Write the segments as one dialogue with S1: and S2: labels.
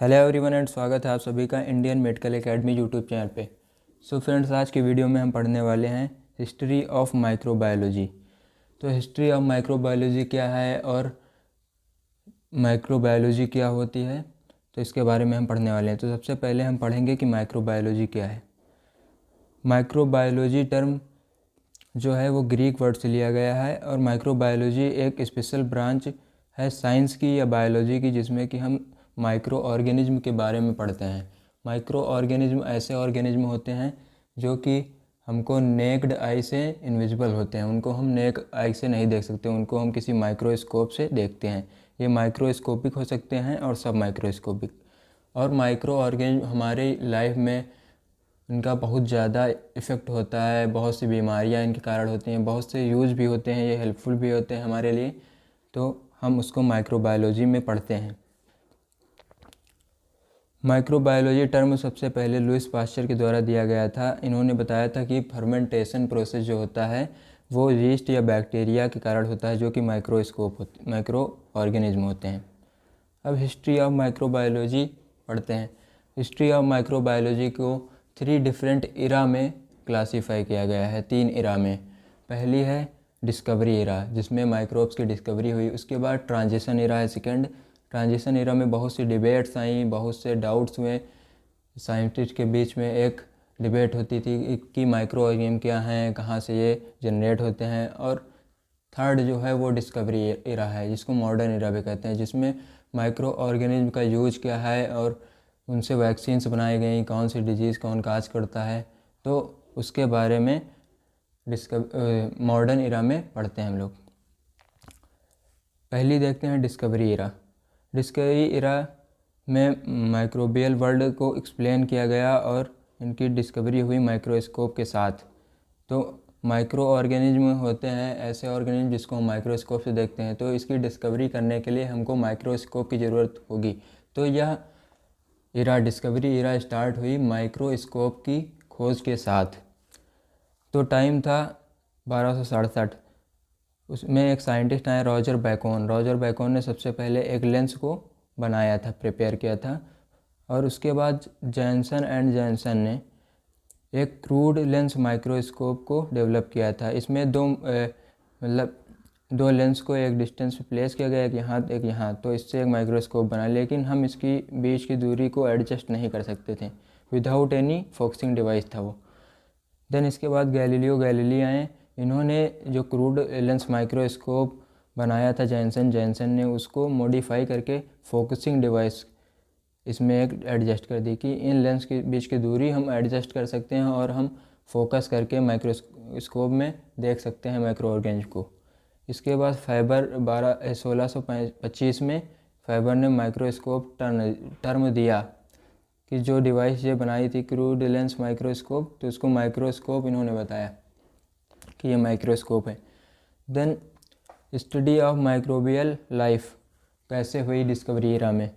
S1: Hello everyone and स्वागत है आप सभी का Indian medical academy YouTube channel पे। सो फ्रेंड्स, आज की वीडियो में हम पढ़ने वाले हैं हिस्ट्री ऑफ माइक्रोबायोलॉजी। तो हिस्ट्री ऑफ माइक्रोबायोलॉजी क्या है और माइक्रोबायोलॉजी क्या होती है, तो इसके बारे में हम पढ़ने वाले हैं। तो सबसे पहले हम पढ़ेंगे कि माइक्रोबायोलॉजी क्या है। माइक्रोबायोलॉजी टर्म जो है वो ग्रीक वर्ड से लिया गया है और माइक्रोबायोलॉजी एक स्पेशल ब्रांच है साइंस की या बायोलॉजी की, जिसमें कि हम माइक्रो ऑर्गेनिज्म के बारे में पढ़ते हैं। माइक्रो ऑर्गेनिज्म ऐसे ऑर्गेनिज्म होते हैं जो कि हमको नेक्ड आई से इनविजिबल होते हैं, उनको हम नेक आई से नहीं देख सकते, उनको हम किसी माइक्रोस्कोप से देखते हैं। ये माइक्रोस्कोपिक हो सकते हैं और सब माइक्रोस्कोपिक। और माइक्रो ऑर्गेनिज्म हमारी लाइफ में इनका बहुत ज़्यादा इफ़ेक्ट होता है, बहुत सी बीमारियां इनके कारण होती हैं, बहुत से यूज भी होते हैं, ये हेल्पफुल भी होते हैं हमारे लिए, तो हम उसको माइक्रोबायोलॉजी में पढ़ते हैं। माइक्रोबायोलॉजी टर्म सबसे पहले लुईस पास्चर के द्वारा दिया गया था। इन्होंने बताया था कि फर्मेंटेशन प्रोसेस जो होता है वो यीस्ट या बैक्टीरिया के कारण होता है, जो कि माइक्रो ऑर्गेनिज्म होते हैं। अब हिस्ट्री ऑफ माइक्रोबायोलॉजी पढ़ते हैं। हिस्ट्री ऑफ माइक्रोबायोलॉजी को 3 डिफरेंट इरा में क्लासीफाई किया गया है, 3 इरा में। पहली है डिस्कवरी इरा, जिसमें माइक्रोब्स की डिस्कवरी हुई। उसके बाद ट्रांजिशन इरा है सेकंड। ट्रांजिशन इरा में बहुत सी डिबेट्स आई, बहुत से डाउट्स हुए, साइंटिस्ट के बीच में एक डिबेट होती थी कि माइक्रो ऑर्गेनिज्म क्या हैं, कहाँ से ये जनरेट होते हैं। और थर्ड जो है वो डिस्कवरी इरा है, जिसको मॉडर्न इरा भी कहते हैं, जिसमें माइक्रो ऑर्गेनिज्म का यूज क्या है और उनसे वैक्सीन्स बनाई गई, कौन सी डिजीज़ कौन काज करता है, तो उसके बारे में मॉडर्न इरा में पढ़ते हैं हम लोग। पहली देखते हैं डिस्कवरी इरा। डिस्कवरी इरा में माइक्रोबियल वर्ल्ड को एक्सप्लेन किया गया और इनकी डिस्कवरी हुई माइक्रोस्कोप के साथ। तो माइक्रो ऑर्गेनिज्म होते हैं ऐसे ऑर्गेनिज्म जिसको हम माइक्रोस्कोप से देखते हैं, तो इसकी डिस्कवरी करने के लिए हमको माइक्रोस्कोप की ज़रूरत होगी। तो यह इरा डिस्कवरी इरा स्टार्ट हुई माइक्रोस्कोप की खोज के साथ। तो टाइम था 1267। उसमें एक साइंटिस्ट आए रॉजर बैकॉन ने सबसे पहले एक लेंस को बनाया था, प्रिपेयर किया था। और उसके बाद जैनसन ने एक क्रूड लेंस माइक्रोस्कोप को डेवलप किया था। इसमें दो लेंस को एक डिस्टेंस पे प्लेस किया गया, एक यहाँ, तो इससे एक माइक्रोस्कोप बना। लेकिन हम इसकी बीच की दूरी को एडजस्ट नहीं कर सकते थे, विदाउट एनी फोकसिंग डिवाइस था वो। देन इसके बाद गैलीलियो गैलीली आए। इन्होंने जो क्रूड लेंस माइक्रोस्कोप बनाया था जैनसन ने उसको मॉडिफाई करके फोकसिंग डिवाइस इसमें एक एडजस्ट कर दी कि इन लेंस के बीच की दूरी हम एडजस्ट कर सकते हैं और हम फोकस करके माइक्रोस्कोप में देख सकते हैं माइक्रो ऑर्गेनिज्म को। इसके बाद फाइबर 1625 में फाइबर ने माइक्रोस्कोप टर्म दिया कि जो डिवाइस ये बनाई थी क्रूड लेंस माइक्रोस्कोप, तो उसको माइक्रोस्कोप इन्होंने बताया कि ये माइक्रोस्कोप है। Then study of microbial life कैसे हुई डिस्कवरी इरा में।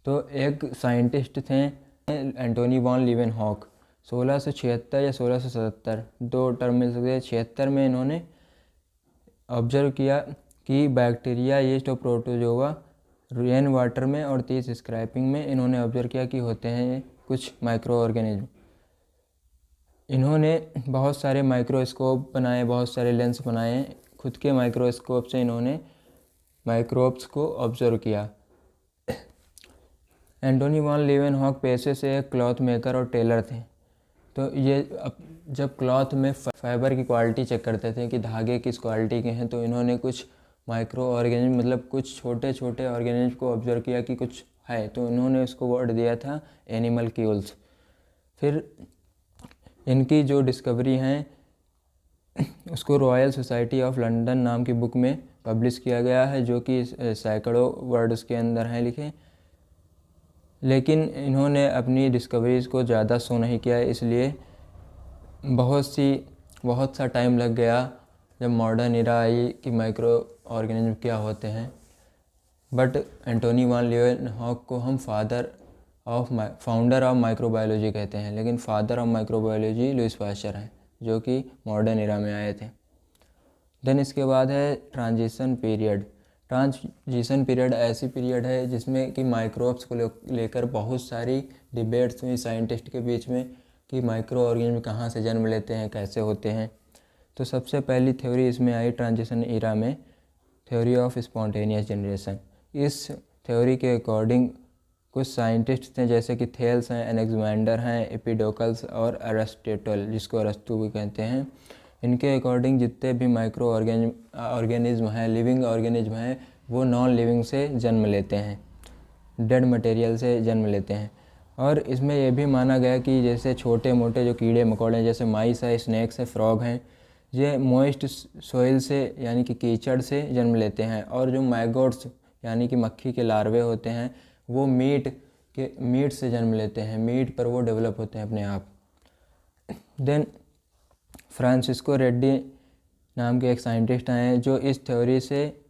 S1: तो एक साइंटिस्ट थे एंटोनी वॉन लीवेनहॉक, 1676 या 1677, दो टर्म मिल सकते हैं। 76 में इन्होंने ऑब्जर्व किया कि बैक्टीरिया, यीस्ट और प्रोटोजोआ रेन वाटर में और 30 स्क्रैपिंग में इन्होंने ऑब्जर्व किया कि होते हैं कुछ माइक्रो ऑर्गेनिज्म। इन्होंने बहुत सारे माइक्रोस्कोप बनाए, बहुत सारे लेंस बनाए। खुद के माइक्रोस्कोप से इन्होंने माइक्रोब्स को ऑब्जर्व किया। एंटोनी वॉन लीवेनहॉक पेशे से एक क्लॉथ मेकर और टेलर थे। तो ये जब क्लॉथ में फाइबर की क्वालिटी चेक करते थे कि धागे किस क्वालिटी के हैं, तो इन्होंने कुछ माइक्रो ऑर्गेनिज्म मतलब कुछ छोटे छोटे ऑर्गेनिज्म को ऑब्जर्व किया कि कुछ है, तो इन्होंने उसको वर्ड दिया था एनिमल्क्यूल्स। फिर इनकी जो डिस्कवरी हैं उसको रॉयल सोसाइटी ऑफ लंदन नाम की बुक में पब्लिश किया गया है, जो कि सैकड़ों वर्ड उसके अंदर हैं लिखे। लेकिन इन्होंने अपनी डिस्कवरीज़ को ज़्यादा शो नहीं किया, इसलिए बहुत सा टाइम लग गया जब मॉडर्न इरा आई कि माइक्रो ऑर्गेनिज्म क्या होते हैं। बट एंटोनी वॉन लीवेनहॉक को हम फाउंडर ऑफ माइक्रोबायोलॉजी कहते हैं, लेकिन father of microbiology Lewis pasture हैं, जो कि मॉडर्न इरा में आए थे। देन इसके बाद है ट्रांजिशन पीरियड। ट्रांजिशन पीरियड ऐसी पीरियड है जिसमें कि माइक्रोब्स को लेकर बहुत सारी डिबेट्स हुई साइंटिस्ट के बीच में कि माइक्रो ऑर्गेनिज्म कहाँ से जन्म लेते हैं, कैसे होते हैं। तो सबसे पहली थ्योरी इसमें आई ट्रांजिशन ईरा में, थ्योरी ऑफ स्पॉन्टेनियस जनरेशन। इस थ्योरी के अकॉर्डिंग कुछ साइंटिस्ट थे जैसे कि थेल्स हैं, एलेक्जेंडर हैं, एपिडोकल्स और अरिस्टोटल, जिसको अरस्तु भी कहते हैं। इनके अकॉर्डिंग जितने भी माइक्रो ऑर्गेनिज्म हैं, लिविंग ऑर्गेनिज्म हैं, वो नॉन लिविंग से जन्म लेते हैं, डेड मटेरियल से जन्म लेते हैं। और इसमें यह भी माना गया कि जैसे छोटे मोटे जो कीड़े मकोड़े जैसे माइस है, स्नेक्स है, फ्रॉग हैं, ये मॉइस्ट सोइल से यानी कि कीचड़ से जन्म लेते हैं। और जो मैगोट्स यानी कि मक्खी के लार्वे होते हैं, वो मीट से जन्म लेते हैं, मीट पर वो डेवलप होते हैं अपने आप। देन फ्रांसिस्को रेड्डी नाम के एक साइंटिस्ट आए जो इस थ्योरी से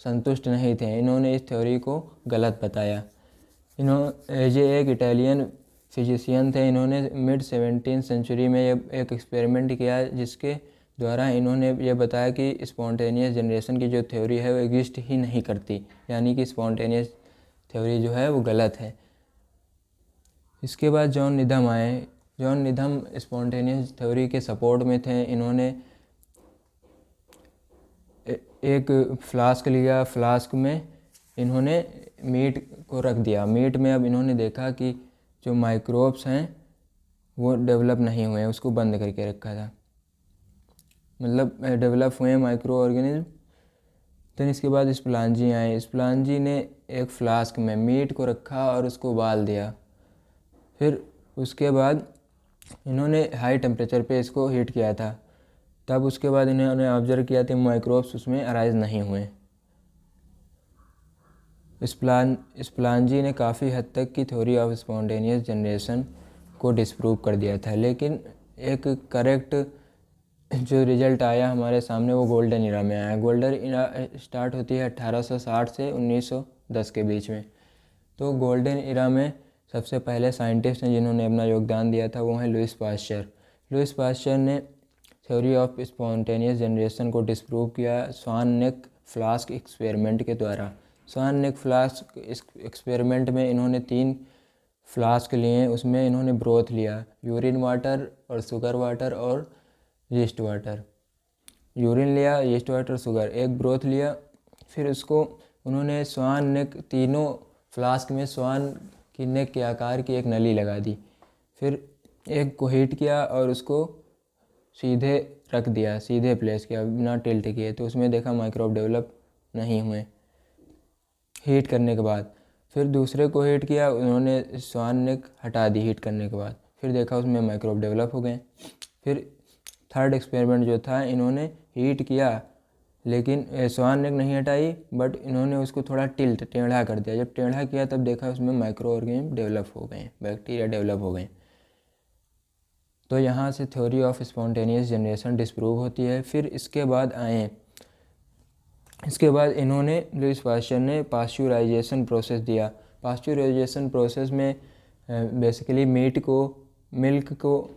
S1: संतुष्ट नहीं थे। इन्होंने इस थ्योरी को गलत बताया। ये एक इटालियन फिजिशियन थे। इन्होंने मिड 17th सेंचुरी में एक एक्सपेरिमेंट किया जिसके द्वारा इन्होंने ये बताया कि स्पॉन्टेनियस जनरेशन की जो थ्योरी है वो एग्जिस्ट ही नहीं करती, यानी कि स्पॉन्टेनियस थ्योरी जो है वो गलत है। इसके बाद जॉन निधम आए। जॉन निधम स्पॉन्टेनियस थ्योरी के सपोर्ट में थे। इन्होंने एक फ्लास्क लिया, फ्लास्क में इन्होंने मीट को रख दिया। मीट में अब इन्होंने देखा कि जो माइक्रोब्स हैं वो डेवलप नहीं हुए, उसको बंद करके रखा था, मतलब डेवलप हुए माइक्रो ऑर्गेनिज्म। तो इसके बाद स्पलांजी आए। स्पलांजी ने एक फ्लास्क में मीट को रखा और उसको उबाल दिया। फिर उसके बाद इन्होंने हाई टेम्परेचर पे इसको हीट किया था। तब उसके बाद इन्होंने ऑब्जर्व किया कि माइक्रोब्स उसमें अराइज नहीं हुए। स्पलांजी ने काफ़ी हद तक की थ्योरी ऑफ स्पॉन्टेनियस जनरेशन को डिस्प्रूव कर दिया था, लेकिन एक करेक्ट जो रिज़ल्ट आया हमारे सामने वो गोल्डन इरा में आया। गोल्डन इरा स्टार्ट होती है 1860 से 1910 के बीच में। तो गोल्डन इरा में सबसे पहले साइंटिस्ट हैं जिन्होंने अपना योगदान दिया था वो हैं लुईस पास्चर। लुईस पास्चर ने थ्योरी ऑफ स्पॉन्टेनियस जनरेशन को डिस्प्रूव किया स्वान नेक फ्लास्क एक्सपेरिमेंट के द्वारा। स्वान नेक फ्लास्क एक्सपेरिमेंट में इन्होंने 3 फ्लास्क लिए, उसमें इन्होंने ब्रोथ लिया, यूरिन वाटर और शुगर वाटर और यीस्ट वाटर। यूरिन लिया, यीस्ट वाटर, शुगर, एक ब्रोथ लिया। फिर उसको उन्होंने स्वान नेक, तीनों फ्लास्क में स्वान की नेक के आकार की एक नली लगा दी। फिर एक को हीट किया और उसको सीधे रख दिया, सीधे प्लेस किया बिना टिल्ट किए। तो उसमें देखा माइक्रोब डेवलप नहीं हुए हीट करने के बाद। फिर दूसरे को हीट किया, उन्होंने स्वान नेक हटा दी हीट करने के बाद। फिर देखा उसमें माइक्रोब डेवलप हो गए। फिर थर्ड एक्सपेरिमेंट जो था, इन्होंने हीट किया लेकिन स्वान नेक नहीं हटाई, बट इन्होंने उसको थोड़ा टेढ़ा कर दिया। जब टेढ़ा किया तब देखा उसमें माइक्रो ऑर्गेनिज्म डेवलप हो गए, बैक्टीरिया डेवलप हो गए। तो यहाँ से theory of spontaneous generation disprove होती है। फिर इसके बाद इन्होंने लुईस पास्चर ने पास्चुराइजेशन प्रोसेस दिया। पास्चुराइजेशन प्रोसेस में बेसिकली मीट को, मिल्क को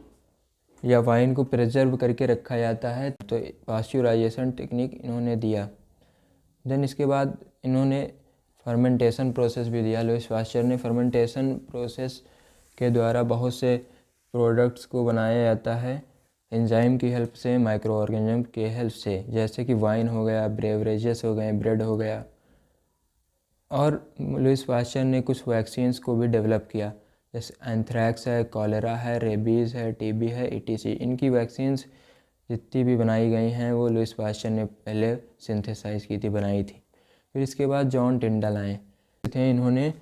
S1: या वाइन को प्रिजर्व करके रखा जाता है। तो पास्चुराइजेशन टेक्निक इन्होंने दिया। देन इसके बाद इन्होंने फर्मेंटेशन प्रोसेस भी दिया। लुईस पास्चर ने फर्मेंटेशन प्रोसेस के द्वारा बहुत से प्रोडक्ट्स को बनाया जाता है एंजाइम की हेल्प से, माइक्रो ऑर्गेनिज्म के हेल्प से, जैसे कि वाइन हो गया, ब्रेवरेजेस हो गए, ब्रेड हो गया। और लुईस पास्चर ने कुछ वैक्सीन्स को भी डेवलप किया, जैसे एंथ्रैक्स है, कॉलेरा है, रेबीज़ है, टीबी है, ईटीसी। इनकी वैक्सीन्स जितनी भी बनाई गई हैं वो लुईस पास्चर ने पहले सिंथेसाइज की थी, बनाई थी। फिर इसके बाद जॉन टिंडल आए थे। इन्होंने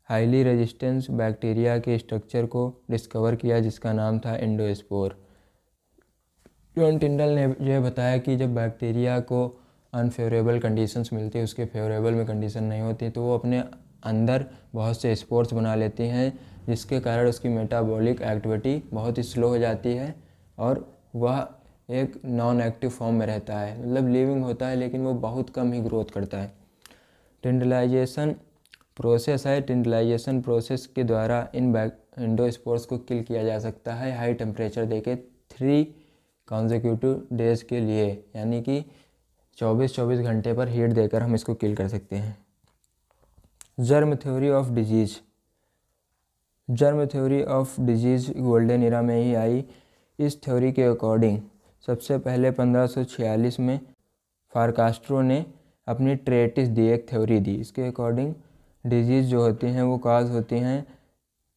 S1: हाईली रेजिस्टेंस बैक्टीरिया के स्ट्रक्चर को डिस्कवर किया जिसका नाम था एंडोस्पोर। जॉन टिंडल ने यह बताया कि जब बैक्टीरिया को अनफेवरेबल कंडीशंस मिलती है, उसके फेवरेबल में कंडीशन नहीं होती, तो वो अपने अंदर बहुत से स्पोर्स बना लेती हैं जिसके कारण उसकी मेटाबॉलिक एक्टिविटी बहुत ही स्लो हो जाती है और वह एक नॉन एक्टिव फॉर्म में रहता है, मतलब लिविंग होता है लेकिन वो बहुत कम ही ग्रोथ करता है। टिंडलाइजेशन प्रोसेस है। टिंडलाइजेशन प्रोसेस के द्वारा इन एंडोस्पोर्स को किल किया जा सकता है हाई टेम्परेचर देके 3 कॉन्जिक्यूटिव डेज के लिए, यानी कि 24-24 घंटे पर हीट देकर हम इसको किल कर सकते हैं। Germ theory of disease. Germ theory of disease golden era में ही आई। इस थ्योरी के अकॉर्डिंग सबसे पहले 1546 में फारकास्ट्रो ने अपनी ट्रेटिस दी, एक थ्योरी दी। इसके अकॉर्डिंग डिजीज़ जो होती हैं वो काज होती हैं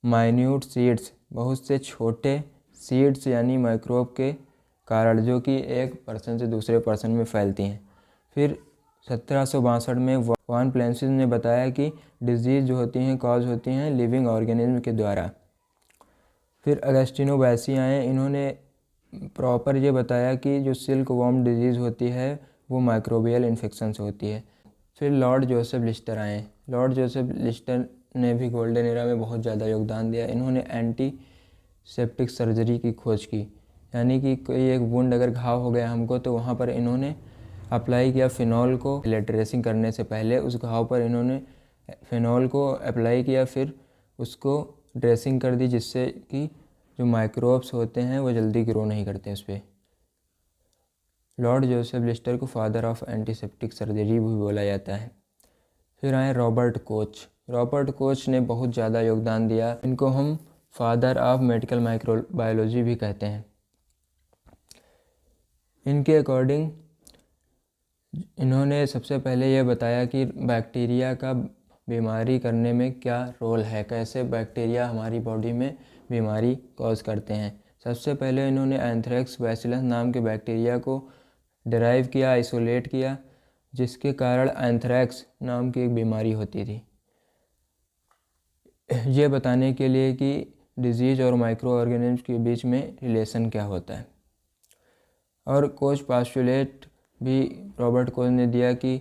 S1: माइन्यूट सीड्स, बहुत से छोटे सीड्स यानी माइक्रोब के कारण, जो कि एक पर्सन से दूसरे पर्सन में फैलती हैं। फिर 1762 में वॉन प्लेंसिस ने बताया कि डिजीज़ जो होती हैं कॉज होती हैं लिविंग ऑर्गेनिज्म के द्वारा। फिर अगस्टिनो बैसी आए, इन्होंने प्रॉपर ये बताया कि जो सिल्क वॉर्म डिजीज़ होती है वो माइक्रोबियल इन्फेक्शन से होती है। फिर लॉर्ड जोसेफ लिस्टर आए। लॉर्ड जोसेफ लिस्टर ने भी गोल्डन एरा में बहुत ज़्यादा योगदान दिया। इन्होंने एंटीसेप्टिक सर्जरी की खोज की, यानी कि कोई एक वुंड अगर घाव हो गया हमको तो वहाँ पर इन्होंने अप्लाई किया फिनॉल को। ड्रेसिंग करने से पहले उस घाव पर इन्होंने फिनॉल को अप्लाई किया, फिर उसको ड्रेसिंग कर दी, जिससे कि जो माइक्रोब्स होते हैं वो जल्दी ग्रो नहीं करते उस पर। लॉर्ड जोसेफ लिस्टर को फादर ऑफ एंटीसेप्टिक सर्जरी भी बोला जाता है। फिर आए रॉबर्ट कोच। रॉबर्ट कोच ने बहुत ज़्यादा योगदान दिया। इनको हम फादर ऑफ मेडिकल माइक्रोबायोलॉजी भी कहते हैं। इनके अकॉर्डिंग इन्होंने सबसे पहले यह बताया कि बैक्टीरिया का बीमारी करने में क्या रोल है, कैसे बैक्टीरिया हमारी बॉडी में बीमारी कॉज करते हैं। सबसे पहले इन्होंने एंथ्रेक्स बैसिलस नाम के बैक्टीरिया को डिराइव किया, आइसोलेट किया, जिसके कारण एंथ्रेक्स नाम की एक बीमारी होती थी। ये बताने के लिए कि डिजीज़ और माइक्रो ऑर्गेनिज्म के बीच में रिलेशन क्या होता है। और कोच पास्टुलेट भी रॉबर्ट कोच ने दिया कि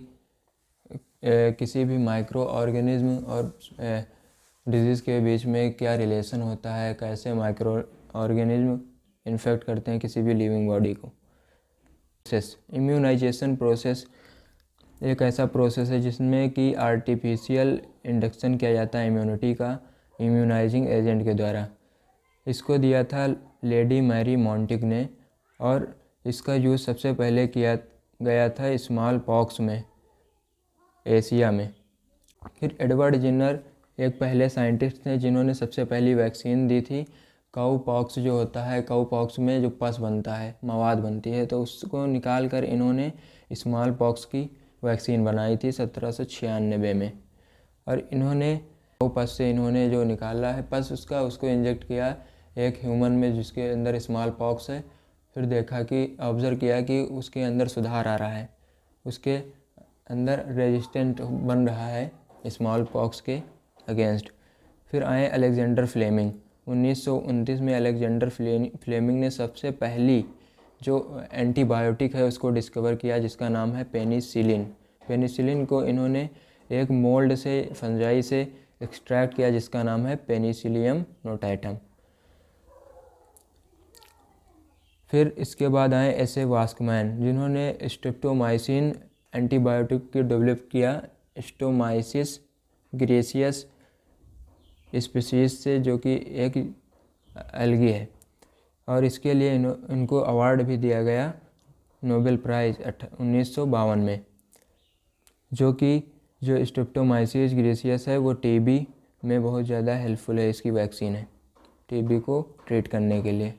S1: किसी भी माइक्रो ऑर्गेनिज्म और डिजीज़ के बीच में क्या रिलेशन होता है, कैसे माइक्रो ऑर्गेनिज्म इन्फेक्ट करते हैं किसी भी लिविंग बॉडी को। इम्यूनाइजेशन प्रोसेस एक ऐसा प्रोसेस है जिसमें कि आर्टिफिशियल इंडक्शन किया जाता है इम्यूनिटी का इम्यूनाइजिंग एजेंट के द्वारा। इसको दिया था लेडी मैरी मॉन्टिग ने, और इसका यूज़ सबसे पहले किया गया था स्मॉल पॉक्स में, एशिया में। फिर एडवर्ड जिनर एक पहले साइंटिस्ट थे जिन्होंने सबसे पहली वैक्सीन दी थी। काऊ पॉक्स जो होता है, काऊ पॉक्स में जो पस बनता है, मवाद बनती है, तो उसको निकाल कर इन्होंने स्मॉल पॉक्स की वैक्सीन बनाई थी 1796 में। और इन्होंने काऊ पस से इन्होंने जो निकाला है पस उसको इंजेक्ट किया एक ह्यूमन में जिसके अंदर स्मॉल पॉक्स है। फिर देखा कि ऑब्ज़र्व किया कि उसके अंदर सुधार आ रहा है, उसके अंदर रेजिस्टेंट बन रहा है स्मॉल पॉक्स के अगेंस्ट। फिर आए अलेक्जेंडर फ्लेमिंग। 1929 में अलेक्जेंडर फ्लेमिंग ने सबसे पहली जो एंटीबायोटिक है उसको डिस्कवर किया, जिसका नाम है पेनिसिलिन। पेनिसिलिन को इन्होंने एक मोल्ड से, फंजाई से एक्सट्रैक्ट किया, जिसका नाम है पेनिसिलियम नोटाइटम। फिर इसके बाद आए एसे वास्कमैन, जिन्होंने स्ट्रेप्टोमाइसिन एंटीबायोटिक को डेवलप किया स्टोमाइसिस ग्रेसियस स्पीशीज से, जो कि एक एल्गी है। और इसके लिए इनको अवार्ड भी दिया गया नोबेल प्राइज़ 1952 में। जो स्ट्रेप्टोमाइसिस ग्रेसियस है वो टीबी में बहुत ज़्यादा हेल्पफुल है, इसकी वैक्सीन है टीबी को ट्रीट करने के लिए।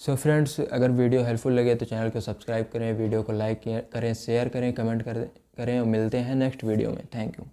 S1: सो फ्रेंड्स, अगर वीडियो हेल्पफुल लगे तो चैनल को सब्सक्राइब करें, वीडियो को लाइक करें, शेयर करें, कमेंट करें और मिलते हैं नेक्स्ट वीडियो में। Thank you.